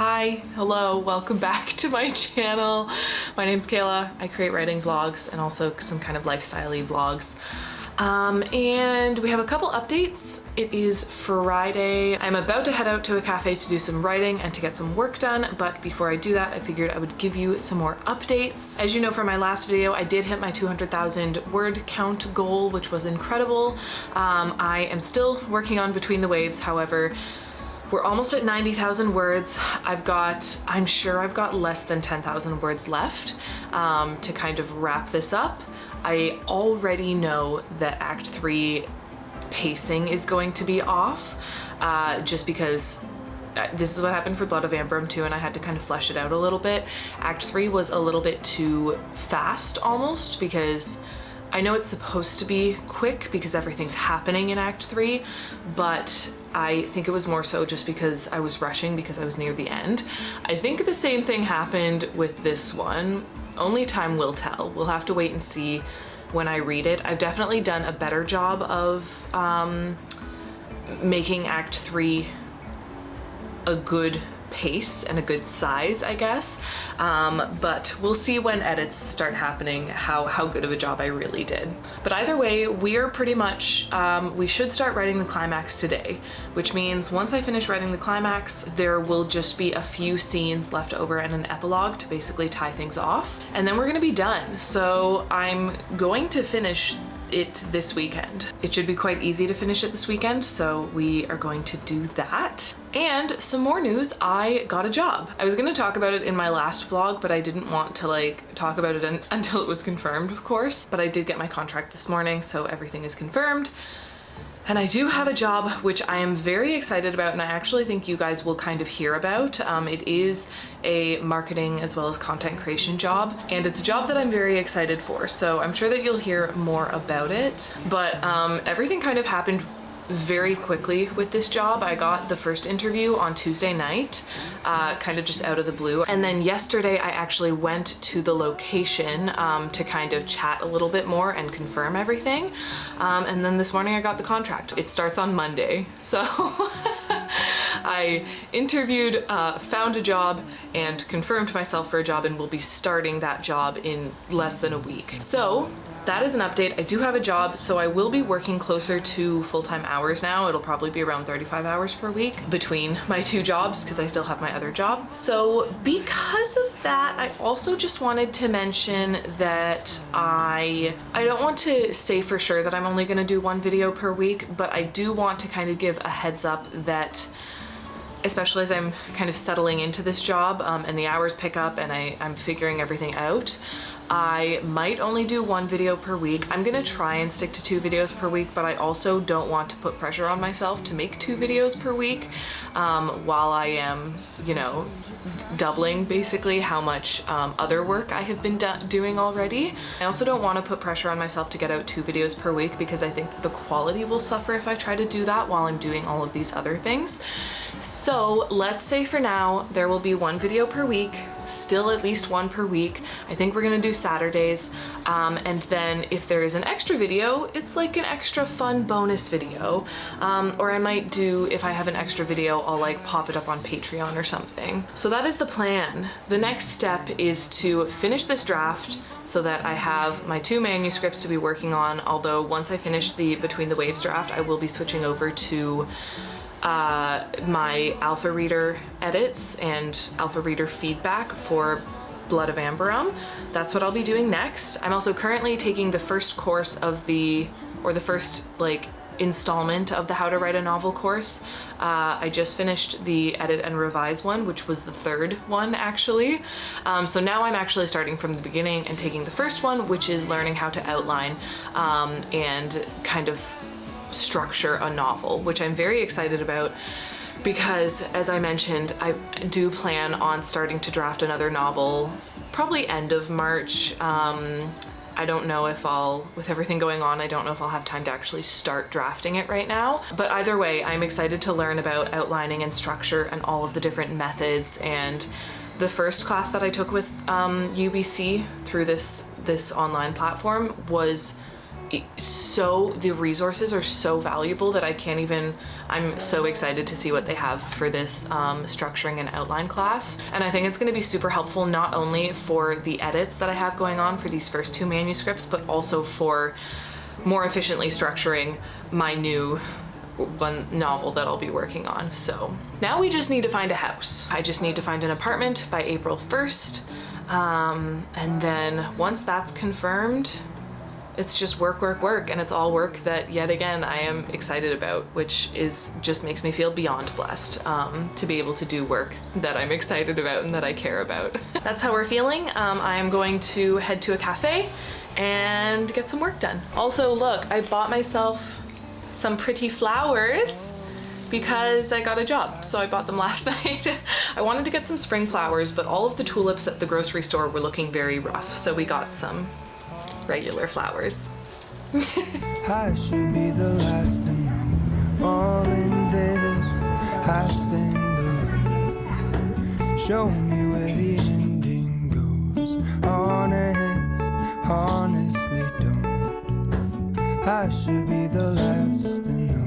Hi, hello, welcome back to my channel. My name's Kayla. I create writing vlogs and also some kind of lifestyle-y vlogs. And we have a couple updates. It is Friday. I'm about to head out to a cafe to do some writing and to get some work done, but before I do that, I figured I would give you some more updates. As you know from my last video, I did hit my 200,000 word count goal, which was incredible. I am still working on Between the Waves, however, we're almost at 90,000 words. I'm sure I've got less than 10,000 words left to kind of wrap this up. I already know that Act 3 pacing is going to be off, just because this is what happened for Blood of Ambram too, and I had to kind of flesh it out a little bit. Act 3 was a little bit too fast almost, because I know it's supposed to be quick because everything's happening in Act 3, but I think it was more so just because I was rushing because I was near the end. I think the same thing happened with this one. Only time will tell. We'll have to wait and see when I read it. I've definitely done a better job of making Act 3 a good pace and a good size, I guess. But we'll see when edits start happening how good of a job I really did. But either way, we are pretty much, we should start writing the climax today, which means once I finish writing the climax, there will just be a few scenes left over and an epilogue to basically tie things off. And then we're gonna be done. So I'm going to finish it this weekend. It should be quite easy to finish it this weekend, so we are going to do that. And some more news, I got a job. I was gonna talk about it in my last vlog, but I didn't want to like talk about it until it was confirmed, of course. But I did get my contract this morning, so everything is confirmed. And I do have a job, which I am very excited about, and I actually think you guys will kind of hear about. It is a marketing as well as content creation job, and it's a job that I'm very excited for, so I'm sure that you'll hear more about it. But everything kind of happened very quickly with this job. I got the first interview on Tuesday night, kind of just out of the blue. And then yesterday I actually went to the location to kind of chat a little bit more and confirm everything. And then this morning I got the contract. It starts on Monday. So I interviewed, found a job, and confirmed myself for a job, and will be starting that job in less than a week. So that is an update. I do have a job, so I will be working closer to full-time hours now. It'll probably be around 35 hours per week between my two jobs because I still have my other job. So because of that, I also just wanted to mention that I don't want to say for sure that I'm only gonna do one video per week, but I do want to kind of give a heads up that, especially as I'm kind of settling into this job and the hours pick up and I'm figuring everything out, I might only do one video per week. I'm gonna try and stick to 2 videos per week, but I also don't want to put pressure on myself to make 2 videos per week while I am, you know, doubling basically how much other work I have been doing already. I also don't want to put pressure on myself to get out 2 videos per week because I think that the quality will suffer if I try to do that while I'm doing all of these other things. So let's say for now there will be 1 video per week, still at least 1 per week. I think we're gonna do Saturdays, and then if there is an extra video, it's like an extra fun bonus video, or I might do, if I have an extra video, I'll like pop it up on Patreon or something. So that is the plan. The next step is to finish this draft so that I have my 2 manuscripts to be working on, although once I finish the Between the Waves draft, I will be switching over to my alpha reader edits and alpha reader feedback for Blood of Ambram. That's what I'll be doing next. I'm also currently taking the first course of the first like installment of the How to Write a Novel course. I just finished the edit and revise one, which was the 3rd one actually. So now I'm actually starting from the beginning and taking the first one, which is learning how to outline and kind of structure a novel, which I'm very excited about because, as I mentioned, I do plan on starting to draft another novel probably end of March. I don't know if with everything going on, I don't know if I'll have time to actually start drafting it right now. But either way, I'm excited to learn about outlining and structure and all of the different methods. And the first class that I took with UBC through this online platform was the resources are so valuable that I'm so excited to see what they have for this structuring and outline class. And I think it's going to be super helpful, not only for the edits that I have going on for these first 2 manuscripts, but also for more efficiently structuring my new one novel that I'll be working on. So now we just need to find a house. I just need to find an apartment by April 1st. And then once that's confirmed, it's just work, and it's all work that, yet again, I am excited about, which just makes me feel beyond blessed to be able to do work that I'm excited about and that I care about. That's how we're feeling. I am going to head to a cafe and get some work done. Also, look, I bought myself some pretty flowers because I got a job, so I bought them last night. I wanted to get some spring flowers, but all of the tulips at the grocery store were looking very rough, so we got some regular flowers. I should be the last to know. All in this, I stand alone. Show me where the ending goes. Honestly don't. I should be the last to know.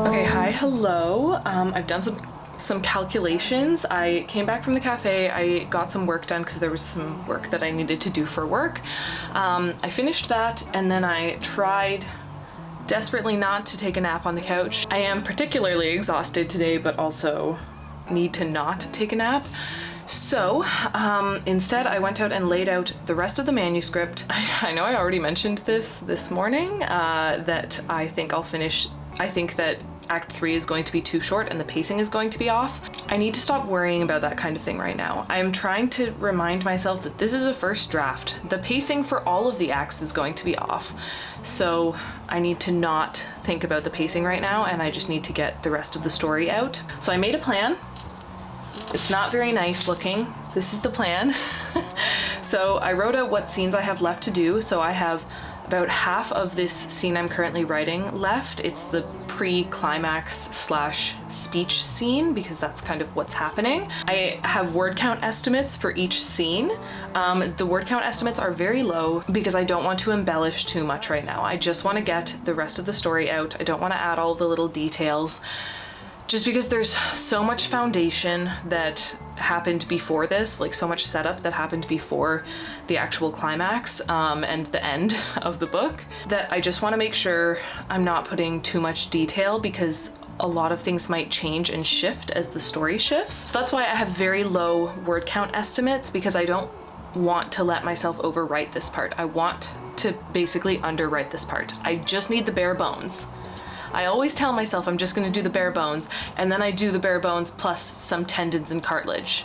Okay, hi, hello. I've done some calculations. I came back from the cafe. I got some work done because there was some work that I needed to do for work. I finished that, and then I tried desperately not to take a nap on the couch. I am particularly exhausted today, but also need to not take a nap. So instead I went out and laid out the rest of the manuscript. I know I already mentioned this morning, that I think that Act 3 is going to be too short and the pacing is going to be off. I need to stop worrying about that kind of thing right now. I am trying to remind myself that this is a first draft. The pacing for all of the acts is going to be off. So I need to not think about the pacing right now, and I just need to get the rest of the story out. So I made a plan. It's not very nice looking. This is the plan. So I wrote out what scenes I have left to do. So I have about half of this scene I'm currently writing left. It's the pre-climax / speech scene, because that's kind of what's happening. I have word count estimates for each scene. The word count estimates are very low because I don't want to embellish too much right now. I just want to get the rest of the story out. I don't want to add all the little details, just because there's so much foundation that happened before this, like so much setup that happened before the actual climax and the end of the book, that I just want to make sure I'm not putting too much detail, because a lot of things might change and shift as the story shifts. So that's why I have very low word count estimates, because I don't want to let myself overwrite this part. I want to basically underwrite this part. I just need the bare bones. I always tell myself I'm just going to do the bare bones, and then I do the bare bones plus some tendons and cartilage,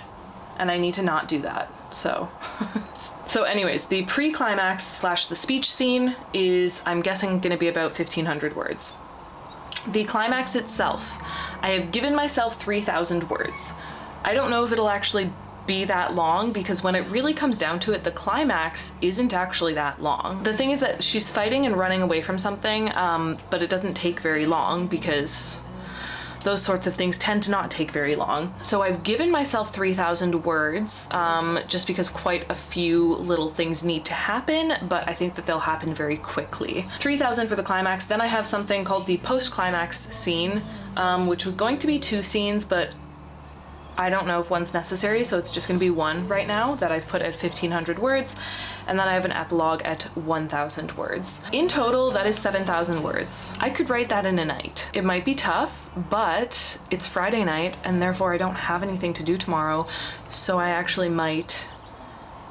and I need to not do that. So so anyways, the pre-climax / the speech scene is, I'm guessing, going to be about 1,500 words. The climax itself, I have given myself 3,000 words. I don't know if it'll actually be that long, because when it really comes down to it, the climax isn't actually that long. The thing is that she's fighting and running away from something, but it doesn't take very long, because those sorts of things tend to not take very long. So I've given myself 3,000 words, just because quite a few little things need to happen, but I think that they'll happen very quickly. 3,000 for the climax. Then I have something called the post-climax scene, which was going to be 2 scenes, but I don't know if one's necessary, so it's just going to be 1 right now that I've put at 1,500 words, and then I have an epilogue at 1,000 words. In total, that is 7,000 words. I could write that in a night. It might be tough, but it's Friday night, and therefore I don't have anything to do tomorrow, so I actually might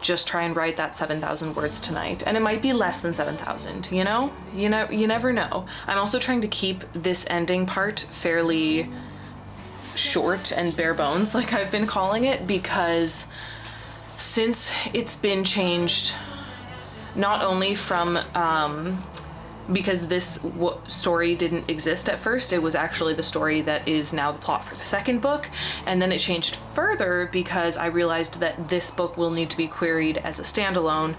just try and write that 7,000 words tonight. And it might be less than 7,000, you know? You never know. I'm also trying to keep this ending part fairly short and bare bones, like I've been calling it, because since it's been changed not only from because this story didn't exist at first. It was actually the story that is now the plot for the second book, and then it changed further because I realized that this book will need to be queried as a standalone,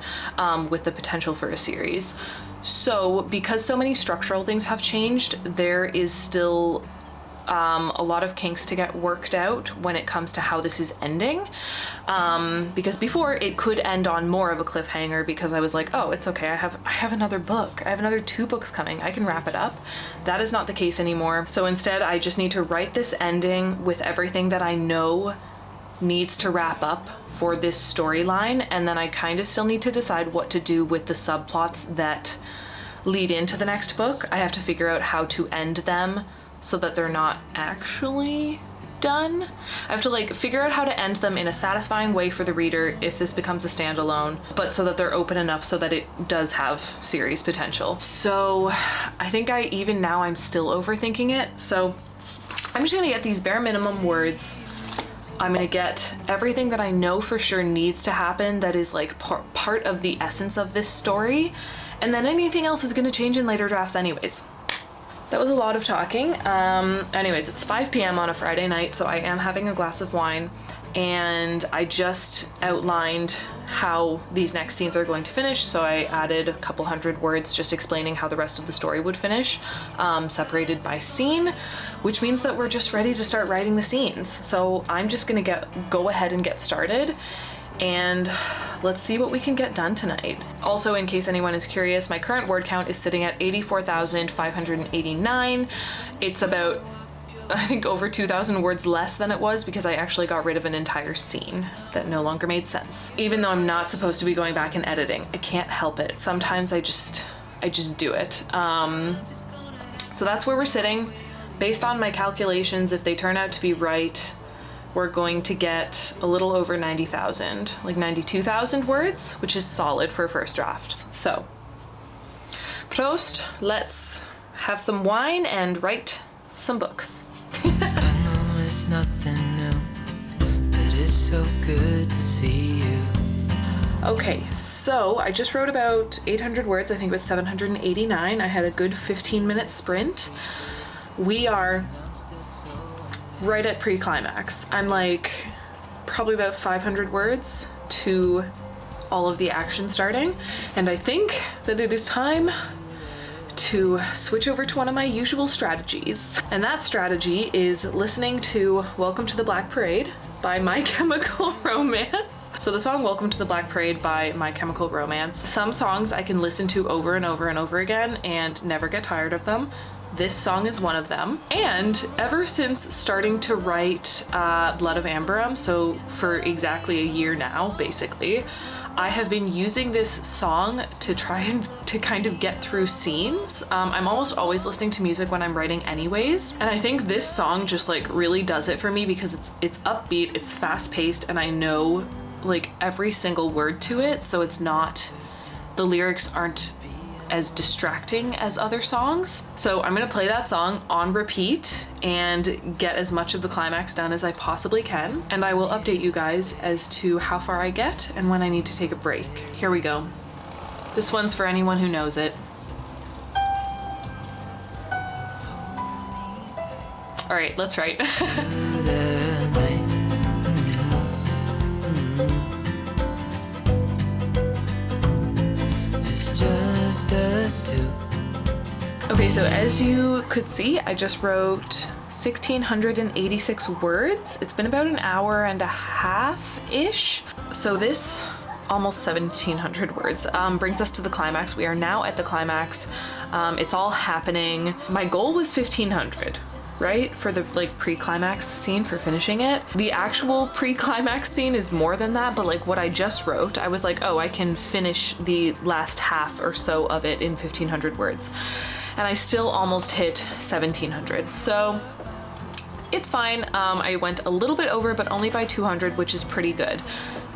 with the potential for a series. So because so many structural things have changed, there is still a lot of kinks to get worked out when it comes to how this is ending, because before it could end on more of a cliffhanger, because I was like, oh, it's okay, I have another book, I have another 2 books coming, I can wrap it up. That is not the case anymore. So instead I just need to write this ending with everything that I know needs to wrap up for this storyline, and then I kind of still need to decide what to do with the subplots that lead into the next book. I have to figure out how to end them so that they're not actually done. I have to like figure out how to end them in a satisfying way for the reader if this becomes a standalone, but so that they're open enough so that it does have series potential. So I think even now I'm still overthinking it. So I'm just gonna get these bare minimum words. I'm gonna get everything that I know for sure needs to happen that is like part of the essence of this story, and then anything else is gonna change in later drafts anyways. That was a lot of talking. Anyways, it's 5 p.m. on a Friday night, so I am having a glass of wine, and I just outlined how these next scenes are going to finish. So I added a couple hundred words just explaining how the rest of the story would finish, separated by scene, which means that we're just ready to start writing the scenes. So I'm just gonna go ahead and get started, and let's see what we can get done tonight. Also, in case anyone is curious, my current word count is sitting at 84,589. It's about, I think, over 2,000 words less than it was because I actually got rid of an entire scene that no longer made sense. Even though I'm not supposed to be going back and editing, I can't help it. Sometimes I just do it. So that's where we're sitting. Based on my calculations, if they turn out to be right, we're going to get a little over 90,000, like 92,000 words, which is solid for a first draft. So, Prost, let's have some wine and write some books. I know it's nothing new, but it's so good to see you. Okay, so I just wrote about 800 words. I think it was 789. I had a good 15-minute sprint. We are right at pre-climax. I'm like probably about 500 words to all of the action starting, and I think that it is time to switch over to one of my usual strategies. And that strategy is listening to Welcome to the Black Parade by My Chemical Romance. So the song Welcome to the Black Parade by My Chemical Romance, some songs I can listen to over and over and over again and never get tired of them. This song is one of them. And ever since starting to write Blood of Amberum, so for exactly a year now, basically, I have been using this song to try and to kind of get through scenes. I'm almost always listening to music when I'm writing anyways, and I think this song just like really does it for me because it's upbeat, it's fast paced, and I know like every single word to it, so it's not, the lyrics aren't as distracting as other songs. So I'm gonna play that song on repeat and get as much of the climax done as I possibly can, and I will update you guys as to how far I get and when I need to take a break. Here we go. This one's for anyone who knows it. All right, let's write. Just us two. Okay, so as you could see, I just wrote 1,686 words. It's been about an hour and a half-ish. So this almost 1,700 words brings us to the climax. We are now at the climax. It's all happening. My goal was 1,500. Right? For the like pre-climax scene, for finishing it. The actual pre-climax scene is more than that, but like what I just wrote, I was like, oh, I can finish the last half or so of it in 1,500 words. And I still almost hit 1,700. So it's fine. I went a little bit over, but only by 200, which is pretty good.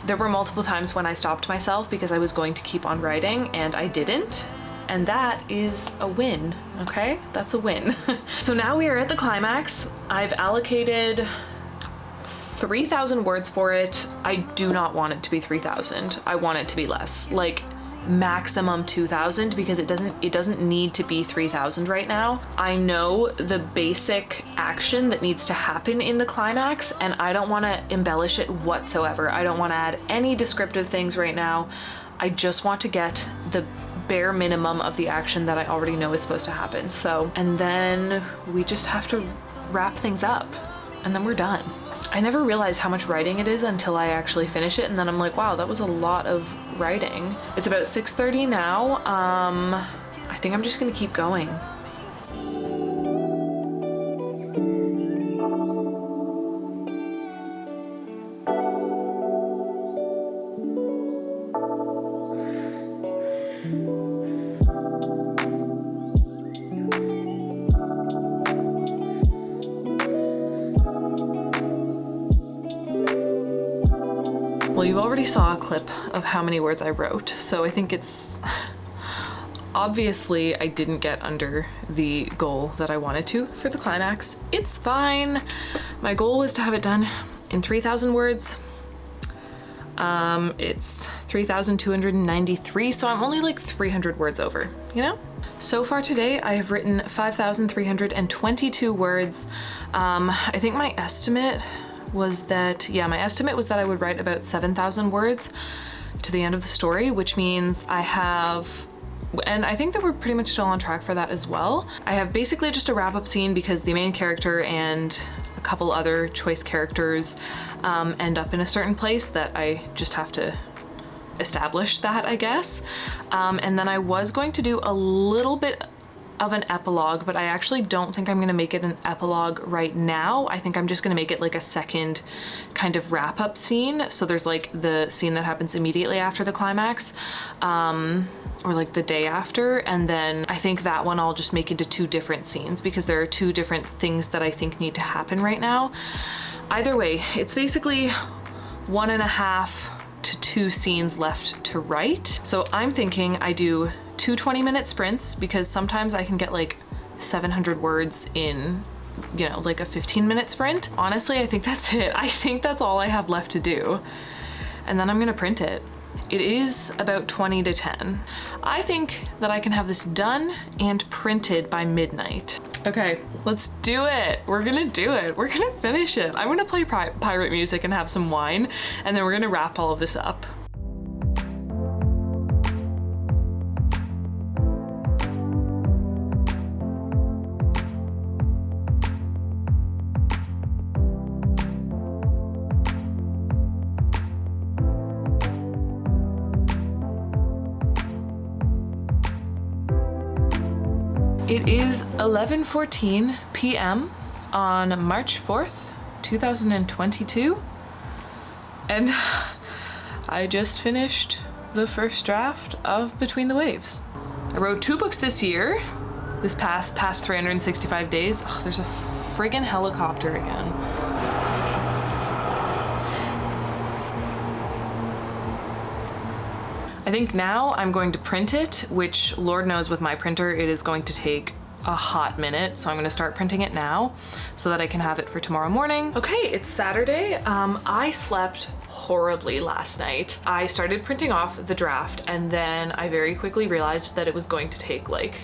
There were multiple times when I stopped myself because I was going to keep on writing and I didn't. And that is a win, okay? That's a win. So now we are at the climax. I've allocated 3,000 words for it. I do not want it to be 3,000. I want it to be less. Like, maximum 2,000 because it doesn't need to be 3,000 right now. I know the basic action that needs to happen in the climax, and I don't want to embellish it whatsoever. I don't want to add any descriptive things right now. I just want to get the bare minimum of the action that I already know is supposed to happen. So, and then we just have to wrap things up and then we're done. I never realized how much writing it is until I actually finish it, and then I'm like, wow, that was a lot of writing. It's about 6:30 now. I think I'm just gonna keep going. Well, you already saw a clip of how many words I wrote, so I think it's obviously I didn't get under the goal that I wanted to for the climax. It's fine. My goal was to have it done in 3,000 words. It's 3,293, so I'm only like 300 words over, you know? So far today, I have written 5,322 words. I think my estimate was that, yeah, my estimate was that I would write about 7,000 words to the end of the story, which means I have, and I think that we're pretty much still on track for that as well. I have basically just a wrap-up scene because the main character and a couple other choice characters end up in a certain place that I just have to establish that, I guess. And then I was going to do a little bit of an epilogue, but I actually don't think I'm gonna make it an epilogue right now. I think I'm just gonna make it like a second kind of wrap-up scene. So there's like the scene that happens immediately after the climax, or like the day after, and then I think that one I'll just make into two different scenes because there are two different things that I think need to happen right now. Either way, it's basically 1.5 to 2 scenes left to write. So I'm thinking I do 2 20-minute sprints because sometimes I can get like 700 words in, you know, like a 15-minute sprint. Honestly, I think that's it. I think that's all I have left to do. And then I'm gonna print it. It is about 20 to 10. I think that I can have this done and printed by midnight. Okay, let's do it. We're gonna do it. We're gonna finish it. I'm gonna play pirate music and have some wine, and then we're gonna wrap all of this up. It is 11:14 p.m. on March 4th, 2022, and I just finished the first draft of Between the Waves. I wrote 2 books this year, this past 365 days. Oh, there's a friggin' helicopter again. I think now I'm going to print it, which Lord knows with my printer it is going to take a hot minute, so I'm gonna start printing it now so that I can have it for tomorrow morning. Okay, it's Saturday. I slept horribly last night. I started printing off the draft and then I very quickly realized that it was going to take like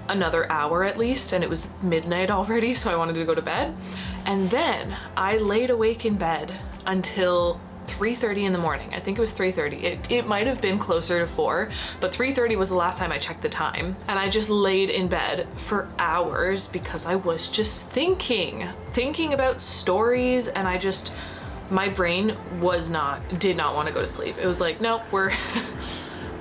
another hour at least, and it was midnight already, so I wanted to go to bed. And then I laid awake in bed until 3:30 in the morning. I think it was 3:30. It might have been closer to 4, but 3:30 was the last time I checked the time. And I just laid in bed for hours because I was just thinking about stories, and my brain did not want to go to sleep. It was like, nope,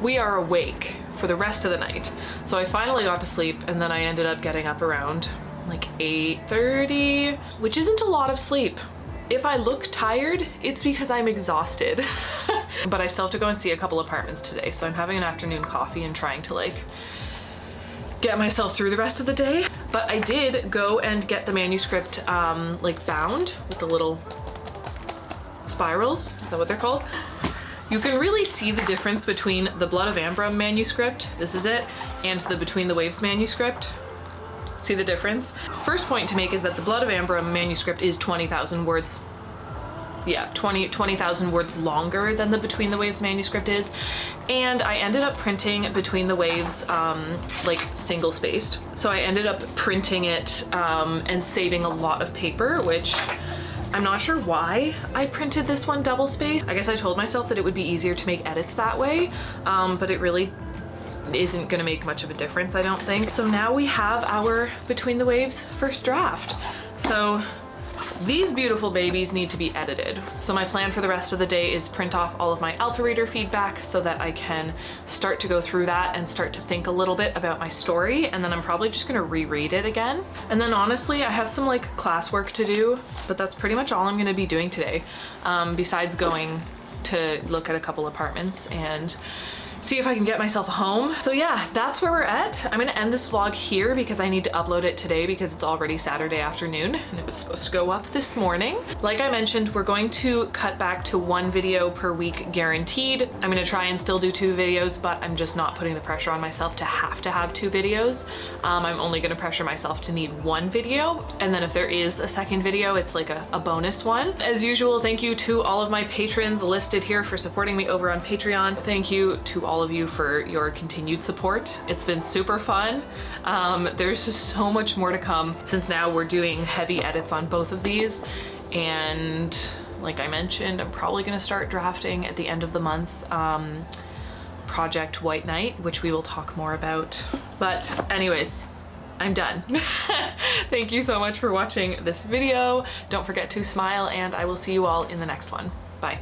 we are awake for the rest of the night. So I finally got to sleep, and then I ended up getting up around like 8:30, which isn't a lot of sleep. If I look tired, it's because I'm exhausted. But I still have to go and see a couple apartments today, so I'm having an afternoon coffee and trying to like get myself through the rest of the day. But I did go and get the manuscript like bound with the little spirals. Is that what they're called? You can really see the difference between the Blood of Ambra manuscript, this is it, and the Between the Waves manuscript. See the difference? First point to make is that the Blood of Ambra manuscript is 20,000 words yeah, 20,000 words longer than the Between the Waves manuscript is. And I ended up printing Between the Waves like single spaced. So I ended up printing it and saving a lot of paper, which I'm not sure why I printed this one double spaced. I guess I told myself that it would be easier to make edits that way, but it really isn't gonna make much of a difference, I don't think. So now we have our Between the Waves first draft. So these beautiful babies need to be edited. So my plan for the rest of the day is print off all of my alpha reader feedback so that I can start to go through that and start to think a little bit about my story. And then I'm probably just gonna reread it again. And then honestly, I have some like classwork to do, but that's pretty much all I'm gonna be doing today. Besides going to look at a couple apartments and see if I can get myself home. So yeah, that's where we're at. I'm gonna end this vlog here because I need to upload it today because it's already Saturday afternoon and it was supposed to go up this morning. Like I mentioned, we're going to cut back to 1 video per week guaranteed. I'm gonna try and still do 2 videos, but I'm just not putting the pressure on myself to have 2 videos. I'm only gonna pressure myself to need 1 video. And then if there is a second video, it's like a bonus one. As usual, thank you to all of my patrons listed here for supporting me over on Patreon. Thank you to all of you for your continued support. It's been super fun. There's just so much more to come since now we're doing heavy edits on both of these. And like I mentioned, I'm probably gonna start drafting at the end of the month, Project White Knight, which we will talk more about. But anyways, I'm done. Thank you so much for watching this video. Don't forget to smile and I will see you all in the next one. Bye.